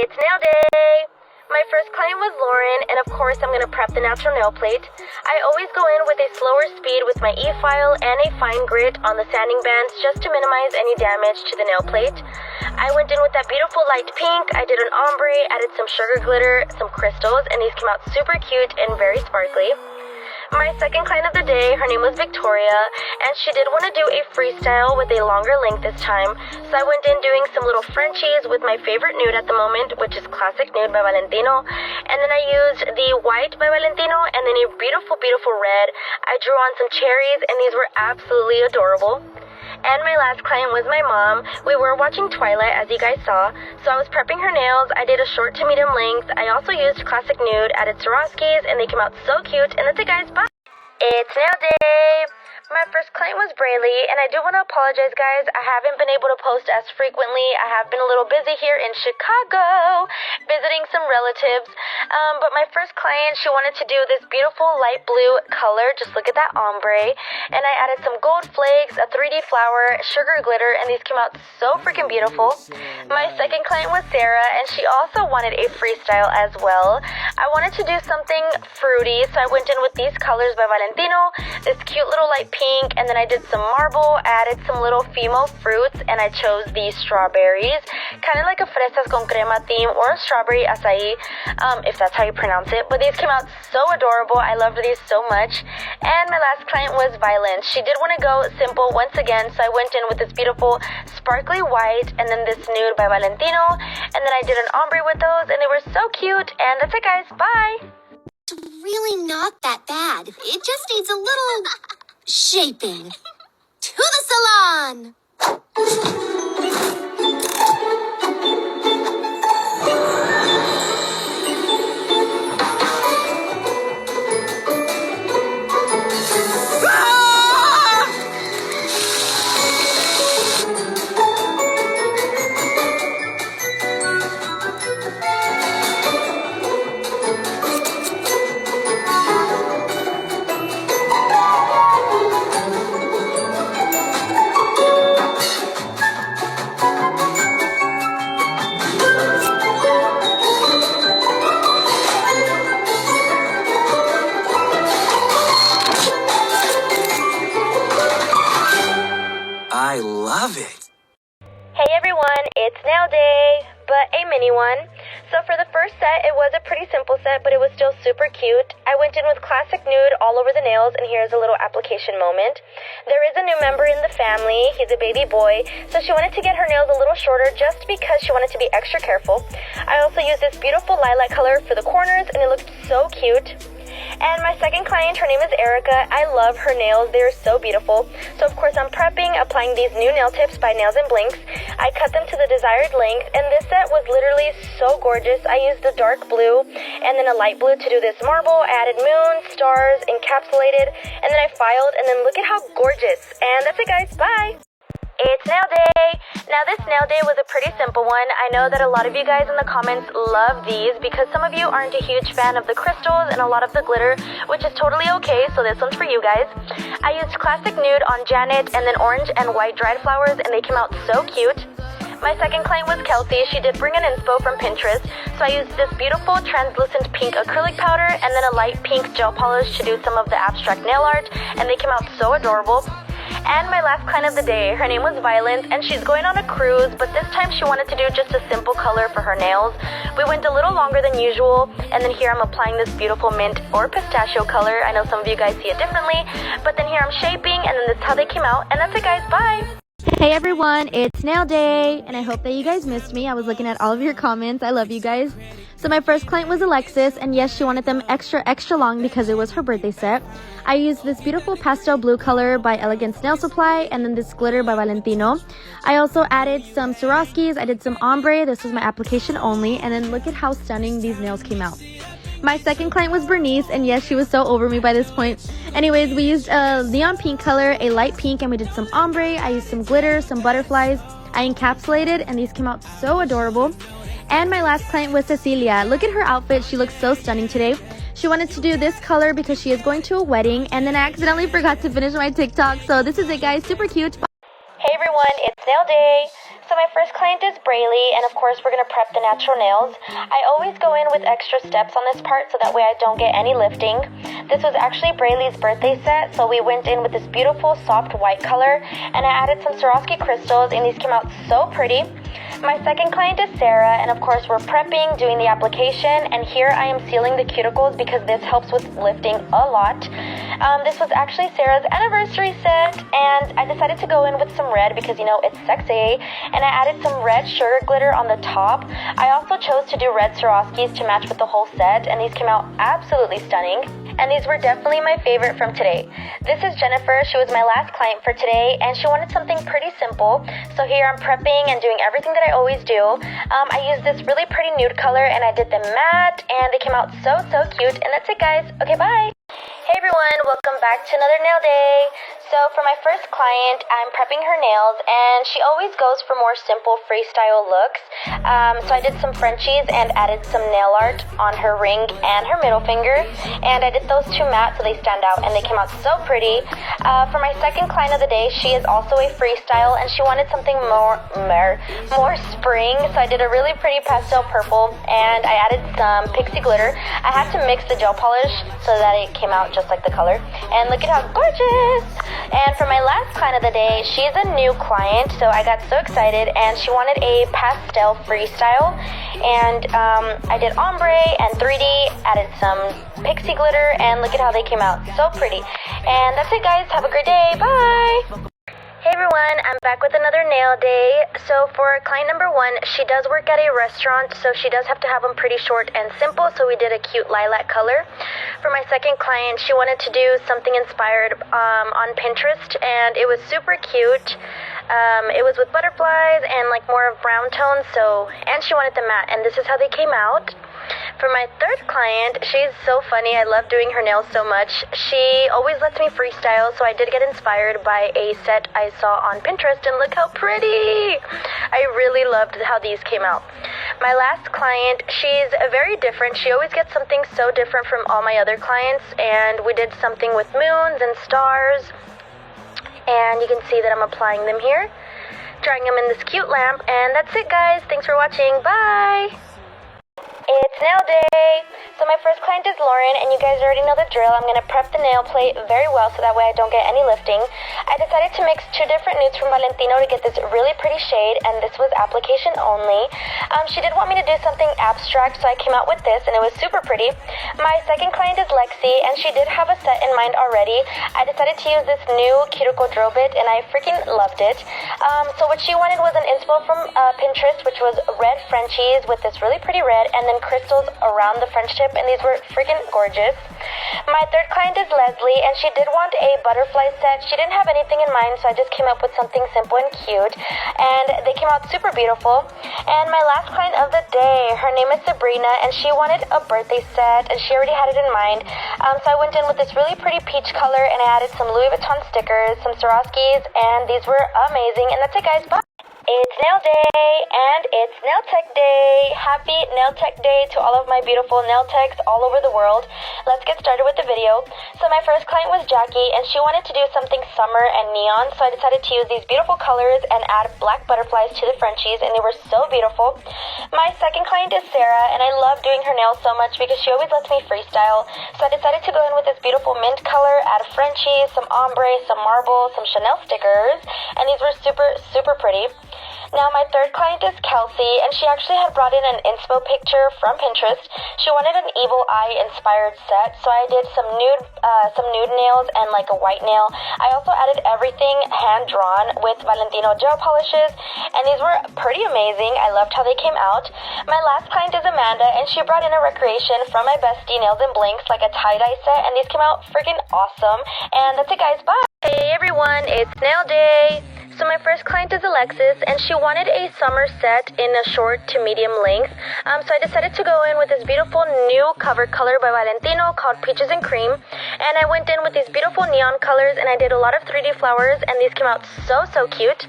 It's nail day! My first client was Lauren, and of course I'm going to prep the natural nail plate. I always go in with a slower speed with my e-file and a fine grit on the sanding bands just to minimize any damage to the nail plate. I went in with that beautiful light pink, I did an ombre, added some sugar glitter, some crystals, and these came out super cute and very sparkly. My second client of the day, her name was Victoria, and she did want to do a freestyle with a longer length this time, so I went in doing some little Frenchies with my favorite nude at the moment, which is Classic Nude by Valentino, and then I used the white by Valentino, and then a beautiful, beautiful red. I drew on some cherries, and these were absolutely adorable. And my last client was my mom. We were watching Twilight, as you guys saw, so I was prepping her nails. I did a short to medium length. I also used Classic Nude, added Swarovskis, and they came out so cute. And that's it, guys. Bye! It's nail day! My first client was Braylee, and I do want to apologize, guys. I haven't been able to post as frequently. I have been a little busy here in Chicago, visiting some relatives. But my first client, she wanted to do this beautiful light blue color. Just look at that ombre. And I added some gold flakes, a 3D flower, sugar glitter, and these came out so freaking beautiful. My second client was Sarah, and she also wanted a freestyle as well. I wanted to do something fruity, so I went in with these colors by Valentino, this cute little light pink, and then I did some marble, added some little Fimo fruits, and I chose these strawberries, kind of like a fresas con crema theme or a strawberry acai, if that's how you pronounce it. But these came out so adorable. I loved these so much. And my last client was Violet. She did want to go simple once again, so I went in with this beautiful sparkly white and then this nude by Valentino, and then I did an ombre with those, and they were so cute. And that's it, guys. Bye! It's really not that bad. It just needs a little shaping. To the salon! I love it. Hey everyone, it's nail day, but a mini one. So for the first set, it was a pretty simple set, but it was still super cute. I went in with Classic Nude all over the nails, and here's a little application moment. There is a new member in the family. He's a baby boy, so she wanted to get her nails a little shorter just because she wanted to be extra careful. I also used this beautiful lilac color for the corners, and it looked so cute. And my second client, her name is Erica. I love her nails. They're so beautiful. So, of course, I'm prepping, applying these new nail tips by Nails and Blinks. I cut them to the desired length, and this set was literally so gorgeous. I used a dark blue and then a light blue to do this marble. I added moons, stars, encapsulated, and then I filed, and then look at how gorgeous. And that's it, guys. Bye! It's nail day! Now this nail day was a pretty simple one. I know that a lot of you guys in the comments love these because some of you aren't a huge fan of the crystals and a lot of the glitter, which is totally okay, so this one's for you guys. I used Classic Nude on Janet and then orange and white dried flowers, and they came out so cute. My second client was Kelsey. She did bring an inspo from Pinterest, so I used this beautiful translucent pink acrylic powder and then a light pink gel polish to do some of the abstract nail art, and they came out so adorable. And my last client of the day, her name was Violet, and she's going on a cruise, but this time she wanted to do just a simple color for her nails. We went a little longer than usual, and then here I'm applying this beautiful mint or pistachio color. I know some of you guys see it differently, but then here I'm shaping, and then this is how they came out. And that's it, guys. Bye! Hey everyone, it's nail day, and I hope that you guys missed me. I was looking at all of your comments. I love you guys. So my first client was Alexis, and yes, she wanted them extra long because it was her birthday set. I used this beautiful pastel blue color by Elegance Nail Supply, and then this glitter by Valentino. I also added some Swarovskis. I did some ombre. This was my application only, and then look at how stunning these nails came out. My second client was Bernice, and yes, she was so over me by this point. Anyways, we used a neon pink color, a light pink, and we did some ombre. I used some glitter, some butterflies. I encapsulated, and these came out so adorable. And my last client was Cecilia. Look at her outfit. She looks so stunning today. She wanted to do this color because she is going to a wedding, and then I accidentally forgot to finish my TikTok. So this is it, guys. Super cute. Bye. Hey everyone, it's nail day. So my first client is Braylee, and of course we're going to prep the natural nails. I always go in with extra steps on this part so that way I don't get any lifting. This was actually Braylee's birthday set, so we went in with this beautiful soft white color, and I added some Swarovski crystals, and these came out so pretty. My second client is Sarah, and of course we're prepping, doing the application, and here I am sealing the cuticles because this helps with lifting a lot. This was actually Sarah's anniversary set, and I decided to go in with some red because, you know, it's sexy, and I added some red sugar glitter on the top. I also chose to do red Swarovskis to match with the whole set, and these came out absolutely stunning. And these were definitely my favorite from today. This is Jennifer. She was my last client for today, and she wanted something pretty simple. So here I'm prepping and doing everything that I always do. I used this really pretty nude color, and I did them matte, and they came out so cute. And that's it, guys. Okay, bye. Hey everyone, welcome back to another nail day. So for my first client, I'm prepping her nails, and she always goes for more simple freestyle looks. So I did some Frenchies and added some nail art on her ring and her middle finger, and I did those two matte so they stand out, and they came out so pretty. For my second client of the day, she is also a freestyle, and she wanted something more spring, so I did a really pretty pastel purple, and I added some pixie glitter. I had to mix the gel polish so that it came out just like the color, and look at how gorgeous. And for my last client of the day, she's a new client, so I got so excited, and she wanted a pastel freestyle, and I did ombre and 3D, added some pixie glitter, and look at how they came out, so pretty. And that's it, guys. Have a great day. Bye. Hey everyone, I'm back with another nail day. So for client number 1, she does work at a restaurant, so she does have to have them pretty short and simple, so we did a cute lilac color. For my second client, she wanted to do something inspired on Pinterest, and it was super cute. It was with butterflies and like more of brown tones, and she wanted them matte, and this is how they came out. For my third client, she's so funny. I love doing her nails so much. She always lets me freestyle, so I did get inspired by a set I saw on Pinterest, and look how pretty! I really loved how these came out. My last client, she's very different. She always gets something so different from all my other clients, and we did something with moons and stars, and you can see that I'm applying them here, drying them in this cute lamp, and that's it, guys. Thanks for watching. Bye! It's nail day! So my first client is Lauren, and you guys already know the drill. I'm going to prep the nail plate very well so that way I don't get any lifting. I decided to mix 2 different nudes from Valentino to get this really pretty shade, and this was application only. She did want me to do something abstract, so I came out with this, and it was super pretty. My second client is Lexi, and she did have a set in mind already. I decided to use this new cuticle drill bit, and I freaking loved it. So what she wanted was an inspo from Pinterest, which was red Frenchies with this really pretty red, and then crystals around the French tip, and these were freaking gorgeous. My third client is Leslie, and she did want a butterfly set. She didn't have anything in mind, so I just came up with something simple and cute, and they came out super beautiful. And my last client of the day, her name is Sabrina, and she wanted a birthday set, and she already had it in mind. So I went in with this really pretty peach color, and I added some Louis Vuitton stickers, some Swarovskis, and these were amazing. And that's it, guys. Bye! It's nail day, and it's nail tech day. Happy nail tech day to all of my beautiful nail techs all over the world. Let's get started with the video. So my first client was Jackie, and she wanted to do something summer and neon, so I decided to use these beautiful colors and add black butterflies to the Frenchies, and they were so beautiful. My second client is Sarah, and I love doing her nails so much because she always lets me freestyle, so I decided to go in with this beautiful mint color, add Frenchies, some ombre, some marble, some Chanel stickers, and these were super pretty. Now my third client is Kelsey, and she actually had brought in an inspo picture from Pinterest. She wanted an evil eye inspired set, so I did some nude nails and like a white nail. I also added everything hand drawn with Valentino gel polishes, and these were pretty amazing. I loved how they came out. My last client is Amanda, and she brought in a recreation from my bestie Nails and Blinks, like a tie-dye set, and these came out freaking awesome. And that's it, guys. Bye! Hey everyone, it's nail day! So my first client is Alexis, and she wanted a summer set in a short to medium length. So I decided to go in with this beautiful new cover color by Valentino called Peaches and Cream. And I went in with these beautiful neon colors, and I did a lot of 3D flowers, and these came out so cute.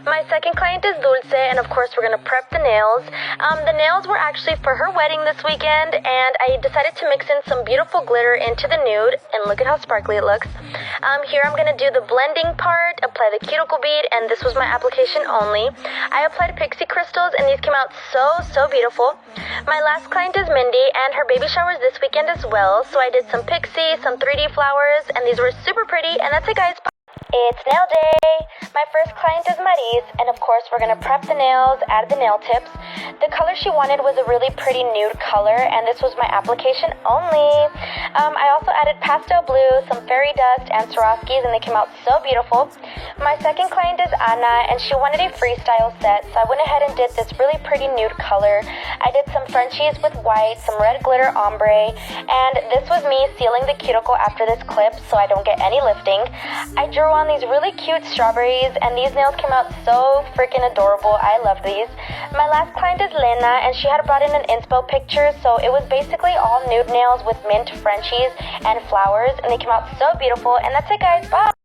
My second client is Dulce, and of course we're gonna prep the nails. The nails were actually for her wedding this weekend, and I decided to mix in some beautiful glitter into the nude, and look at how sparkly it looks. Here I'm gonna do the blending part, apply the cuticle bead, and this was my application only. I applied pixie crystals, and these came out so beautiful. My last client is Mindy, and her baby shower is this weekend as well, so I did some pixie, some 3D flowers, and these were super pretty, and that's it, guys. Bye. It's nail day! My first client is Maris, and of course we're gonna prep the nails, add the nail tips. The color she wanted was a really pretty nude color, and this was my application only. I also added pastel blue, some fairy dust, and Swarovskis, and they came out so beautiful. My second client is Anna, and she wanted a freestyle set, so I went ahead and did this really pretty nude color. I did some Frenchies with white, some red glitter ombre, and this was me sealing the cuticle after this clip so I don't get any lifting. I drew on these really cute strawberries, and these nails came out so freaking adorable. I love these. My last client is Lena, and she had brought in an inspo picture, so it was basically all nude nails with mint Frenchies and flowers, and they came out so beautiful. And that's it, guys. Bye!